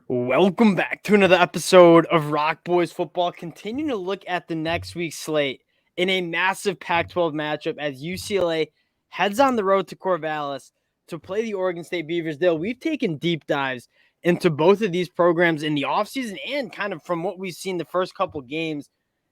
Welcome back to another episode of Rock Boys Football. Continuing to look at the next week's slate in a massive Pac-12 matchup as UCLA heads on the road to Corvallis to play the Oregon State Beavers. Dale, we've taken deep dives into both of these programs in the offseason and kind of from what we've seen the first couple games.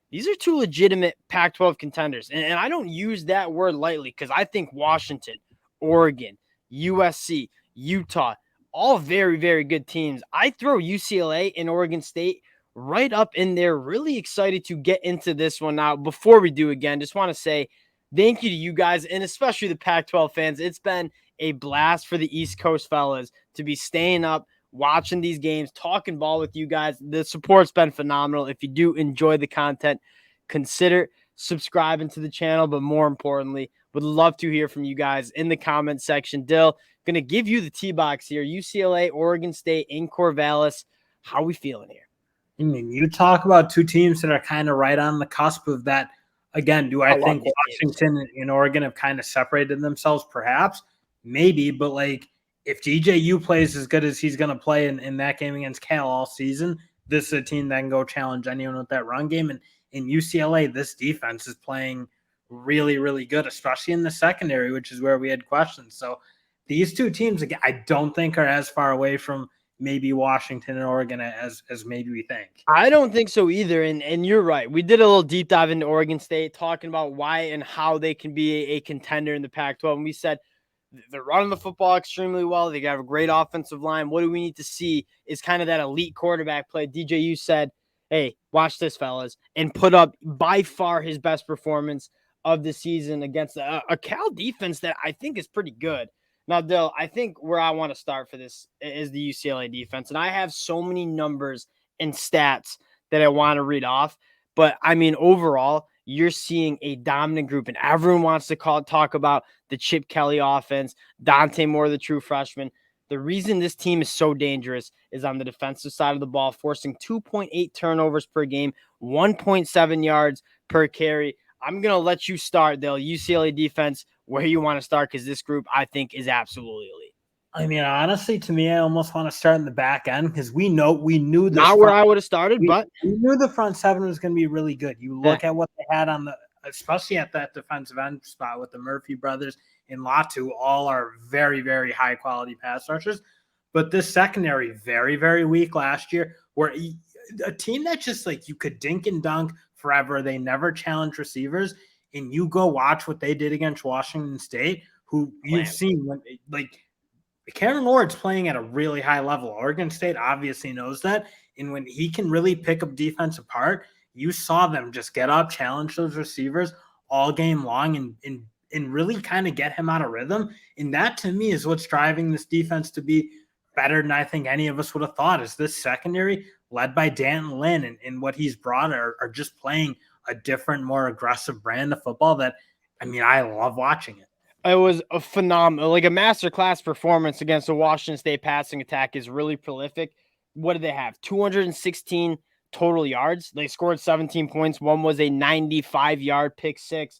These are two legitimate Pac-12 contenders. And I don't use that word lightly because I think Washington, Oregon, USC, Utah, all very, very good teams. I throw UCLA and Oregon State right up in there. Really excited to get into this one now. Before we do again, just want to say thank you to you guys and especially the Pac-12 fans. It's been a blast for the East Coast fellas to be staying up, watching these games, talking ball with you guys. The support's been phenomenal. If you do enjoy the content, consider subscribing to the channel, but more importantly, would love to hear from you guys in the comment section. Dill, going to give you the T-box here. UCLA, Oregon State, in Corvallis. How are we feeling here? I mean, you talk about two teams that are kind of right on the cusp of that. Again, do I think Washington and Oregon have kind of separated themselves? Perhaps. Maybe. But, like, if DJU plays as good as he's going to play in that game against Cal all season, this is a team that can go challenge anyone with that run game. And in UCLA, this defense is playing really, really good, especially in the secondary, which is where we had questions. So these two teams, again, I don't think are as far away from maybe Washington and Oregon as maybe we think. I don't think so either. And you're right. We did a little deep dive into Oregon State, talking about why and how they can be a contender in the Pac-12. And we said they're running the football extremely well. They have a great offensive line. What do we need to see is kind of that elite quarterback play. DJU said, hey, watch this, fellas, and put up by far his best performance of the season against a Cal defense that I think is pretty good. Now, Dill, I think where I want to start for this is the UCLA defense. And I have so many numbers and stats that I want to read off. But, I mean, overall, you're seeing a dominant group. And everyone wants to talk about the Chip Kelly offense, Dante Moore, the true freshman. The reason this team is so dangerous is on the defensive side of the ball, forcing 2.8 turnovers per game, 1.7 yards per carry. I'm going to let you start, Dill, UCLA defense, where you want to start, because this group, I think, is absolutely elite. I mean, honestly, to me, I almost want to start in the back end because we knew this. Not where I would have started, but we knew the front seven was going to be really good. You look at what they had on especially at that defensive end spot with the Murphy brothers and Latu, all are very, very high quality pass rushers. But this secondary, very, very weak last year, where a team that just like you could dink and dunk forever. They never challenge receivers. And you go watch what they did against Washington State, who you've seen when, like, Cameron Lord's playing at a really high level. Oregon State obviously knows that. And when he can really pick up defense apart, you saw them just get up, challenge those receivers all game long and really kind of get him out of rhythm. And that, to me, is what's driving this defense to be better than I think any of us would have thought, is this secondary led by Dan Lynn and what he's brought are just playing a different, more aggressive brand of football that, I mean, I love watching it. It was a phenomenal, like a masterclass performance against the Washington State passing attack is really prolific. What did they have? 216 total yards. They scored 17 points. One was a 95-yard pick six,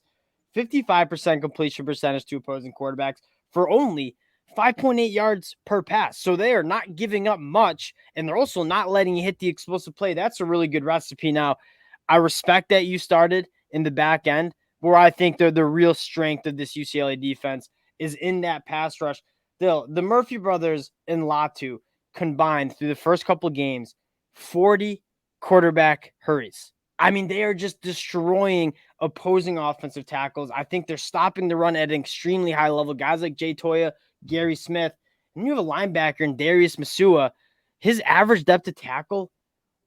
55% completion percentage to opposing quarterbacks for only 5.8 yards per pass. So they are not giving up much, and they're also not letting you hit the explosive play. That's a really good recipe. Now, I respect that you started in the back end, where I think the real strength of this UCLA defense is in that pass rush. The Murphy brothers and Latu combined through the first couple of games, 40 quarterback hurries. I mean, they are just destroying opposing offensive tackles. I think they're stopping the run at an extremely high level. Guys like Jay Toya, Gary Smith, and you have a linebacker in Darius Masua. His average depth of tackle,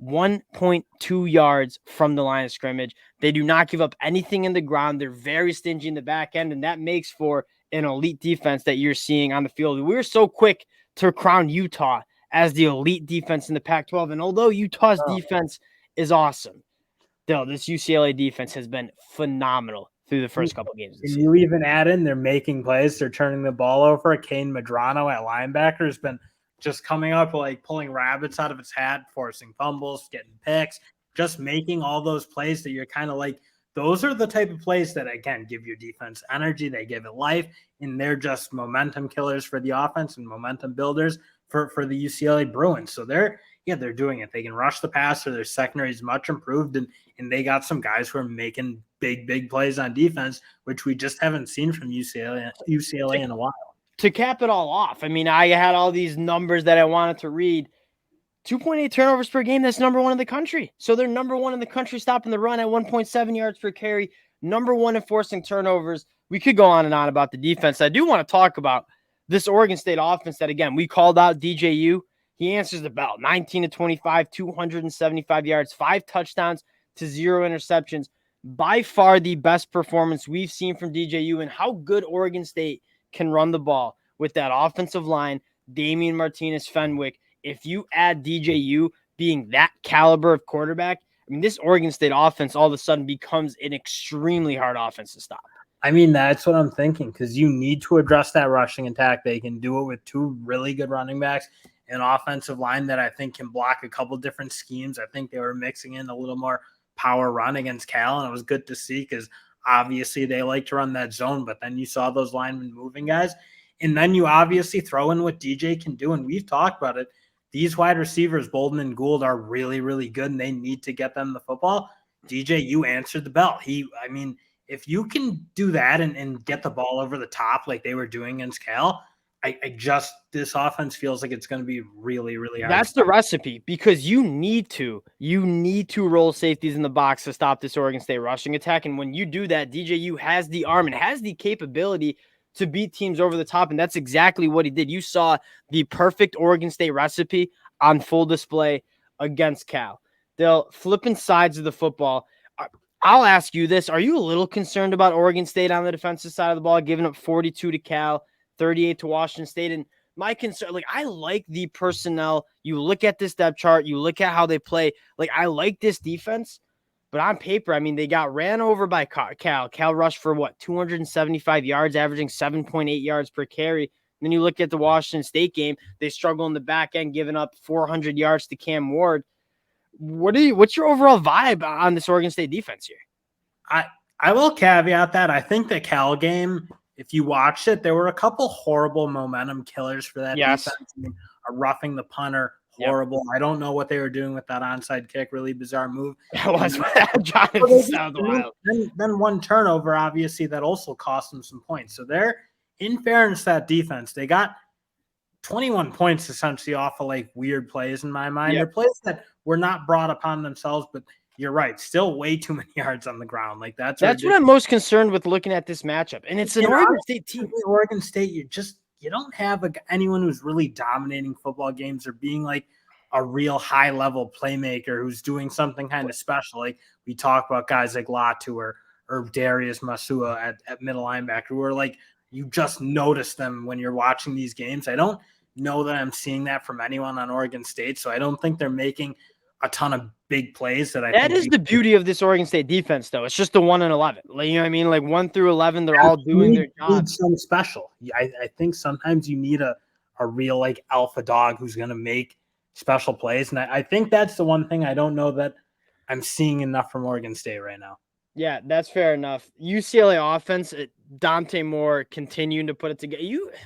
1.2 yards from the line of scrimmage. They do not give up anything in the ground. They're very stingy in the back end, and that makes for an elite defense that you're seeing on the field. We're so quick to crown Utah as the elite defense in the Pac-12, and although Utah's defense is awesome, still, this UCLA defense has been phenomenal through the first couple of games. And you even add in they're making plays. They're turning the ball over. Kane Medrano at linebacker has been just coming up, like pulling rabbits out of its hat, forcing fumbles, getting picks, just making all those plays that you're kind of like, those are the type of plays that, again, give your defense energy. They give it life, and they're just momentum killers for the offense and momentum builders for the UCLA Bruins. So they're doing it. They can rush the passer. Their secondary is much improved, and they got some guys who are making big plays on defense, which we just haven't seen from UCLA in a while. To cap it all off, I mean, I had all these numbers that I wanted to read. 2.8 turnovers per game, that's number one in the country. So they're number one in the country stopping the run at 1.7 yards per carry, number one in forcing turnovers. We could go on and on about the defense. I do want to talk about this Oregon State offense that, again, we called out DJU. He answers the bell. 19 to 25, 275 yards, 5 touchdowns to 0 interceptions. By far the best performance we've seen from DJU, and how good Oregon State can run the ball with that offensive line, Damian Martinez-Fenwick. If you add DJU being that caliber of quarterback, I mean, this Oregon State offense all of a sudden becomes an extremely hard offense to stop. I mean, that's what I'm thinking, because you need to address that rushing attack. They can do it with 2 really good running backs, an offensive line that I think can block a couple different schemes. I think they were mixing in a little more power run against Cal, and it was good to see, because obviously they like to run that zone, but then you saw those linemen moving guys. And then you obviously throw in what DJ can do, and we've talked about it. These wide receivers, Bolden and Gould, are really, really good, and they need to get them the football. DJ, you answered the bell. If you can do that and get the ball over the top like they were doing against Cal, this offense feels like it's going to be really, really hard. That's the recipe, because you need to roll safeties in the box to stop this Oregon State rushing attack. And when you do that, DJU has the arm and has the capability to beat teams over the top, and that's exactly what he did. You saw the perfect Oregon State recipe on full display against Cal. They'll flipping sides of the football. I'll ask you this. Are you a little concerned about Oregon State on the defensive side of the ball, giving up 42 to Cal, 38 to Washington State? And my concern, I like the personnel. You look at this depth chart, you look at how they play. I like this defense. But on paper, I mean, they got ran over by Cal. Cal rushed for 275 yards, averaging 7.8 yards per carry. Then you look at the Washington State game, they struggle in the back end, giving up 400 yards to Cam Ward. What's your overall vibe on this Oregon State defense here? I will caveat that. I think the Cal game, if you watched it, there were a couple horrible momentum killers for that defense. I mean, roughing the punter, horrible. Yep. I don't know what they were doing with that onside kick. Really bizarre move. That was then one turnover, obviously, that also cost them some points. So they're, in fairness, that defense, they got 21 points essentially off of weird plays in my mind. Yep. They're plays that were not brought upon themselves, but you're right. Still way too many yards on the ground. That's what I'm most concerned with looking at this matchup. And it's an Oregon State team. Oregon State, you don't have anyone who's really dominating football games or being a real high level playmaker who's doing something kind of special. We talk about guys like Latu or Darius Masua at middle linebacker, who are you just notice them when you're watching these games. I don't know that I'm seeing that from anyone on Oregon State. So I don't think they're making a ton of big plays that is the beauty of this Oregon State defense, though. It's just the 1 and 11. You know what I mean? 1 through 11, they're all doing their job. You need some special. I think sometimes you need a real alpha dog who's going to make special plays. And I think that's the one thing I don't know that I'm seeing enough from Oregon State right now. Yeah, that's fair enough. UCLA offense, Dante Moore continuing to put it together.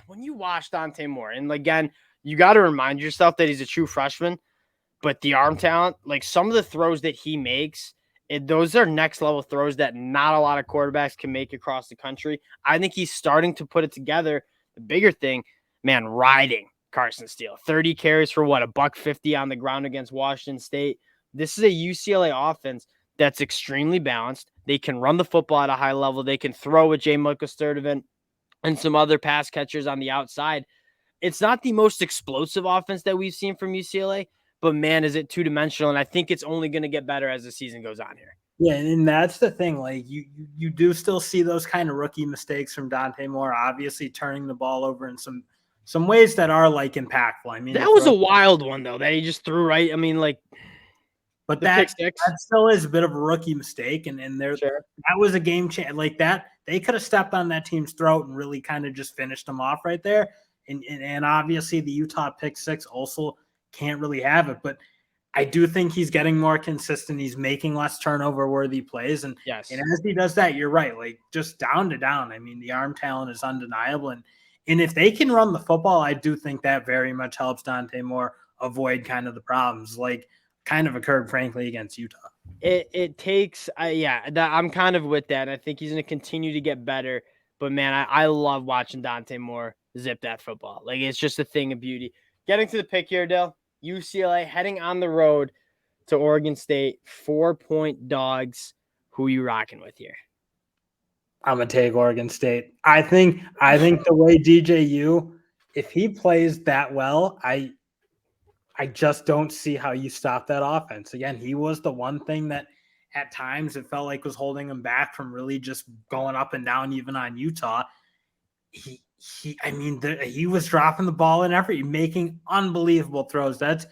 When you watch Dante Moore, and again, you got to remind yourself that he's a true freshman, but the arm talent, some of the throws that he makes, those are next level throws that not a lot of quarterbacks can make across the country. I think he's starting to put it together. The bigger thing, man, riding Carson Steele, 30 carries for $150 on the ground against Washington State. This is a UCLA offense that's extremely balanced. They can run the football at a high level. They can throw with J. Michael Sturdivant and some other pass catchers on the outside. It's not the most explosive offense that we've seen from UCLA, but man, is it two-dimensional, and I think it's only going to get better as the season goes on here. Yeah, and that's the thing. You do still see those kind of rookie mistakes from Dante Moore, obviously turning the ball over in some ways that are impactful. I mean, that was a wild one though that he just threw right. I mean, but that still is a bit of a rookie mistake, and that was a game change that. They could have stepped on that team's throat and really kind of just finished them off right there. And obviously the Utah pick six also can't really have it, but I do think he's getting more consistent. He's making less turnover worthy plays. And, and as he does that, you're right. Just down to down. I mean, the arm talent is undeniable. And And if they can run the football, I do think that very much helps Dante Moore avoid kind of the problems like kind of occurred, frankly, against Utah. It takes, I'm kind of with that. I think he's going to continue to get better. But, man, I love watching Dante Moore zip that football. Like, it's just a thing of beauty. Getting to the pick here, Dale. UCLA heading on the road to Oregon State. 4-point dogs. Who are you rocking with here? I'm gonna take Oregon State. I think the way DJU, if he plays that well, I just don't see how you stop that offense. Again, he was the one thing that at times it felt like was holding him back from really just going up and down, even on Utah. He was dropping the ball and making unbelievable throws. That's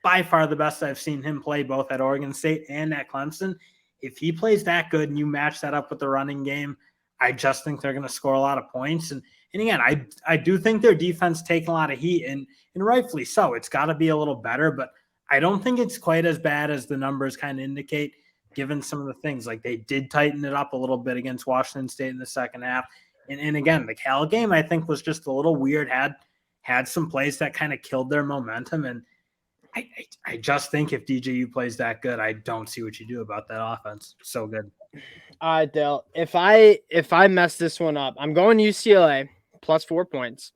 by far the best I've seen him play, both at Oregon State and at Clemson. If he plays that good and you match that up with the running game, I just think they're going to score a lot of points. And again, I do think their defense taking a lot of heat, and rightfully so. It's got to be a little better, but I don't think it's quite as bad as the numbers kind of indicate, given some of the things. Like, they did tighten it up a little bit against Washington State in the second half. And again, the Cal game, I think, was just a little weird, had some plays that kind of killed their momentum. And I just think if DJU plays that good, I don't see what you do about that offense. So good. All right, Dale. If I mess this one up, I'm going UCLA plus 4 points.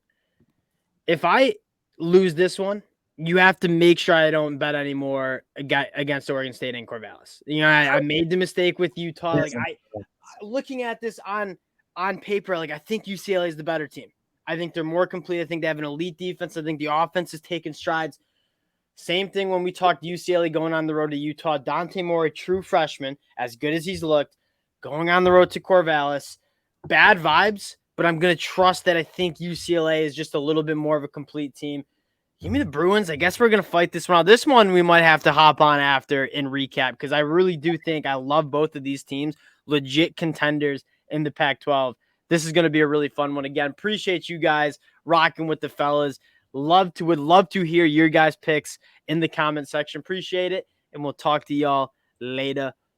If I lose this one, you have to make sure I don't bet anymore against Oregon State and Corvallis. You know, I made the mistake with Utah. Like, looking at this on paper, like, I think UCLA is the better team. I think they're more complete. I think they have an elite defense. I think the offense is taking strides. Same thing when we talked UCLA going on the road to Utah. Dante Moore, a true freshman, as good as he's looked, going on the road to Corvallis. Bad vibes, but I'm going to trust that I think UCLA is just a little bit more of a complete team. Give me the Bruins. I guess we're going to fight this one out. This one we might have to hop on after and recap, because I really do think I love both of these teams, legit contenders in the Pac-12. This is going to be a really fun one. Again, appreciate you guys rocking with the fellas. Would love to hear your guys' picks in the comment section. Appreciate it, and we'll talk to y'all later.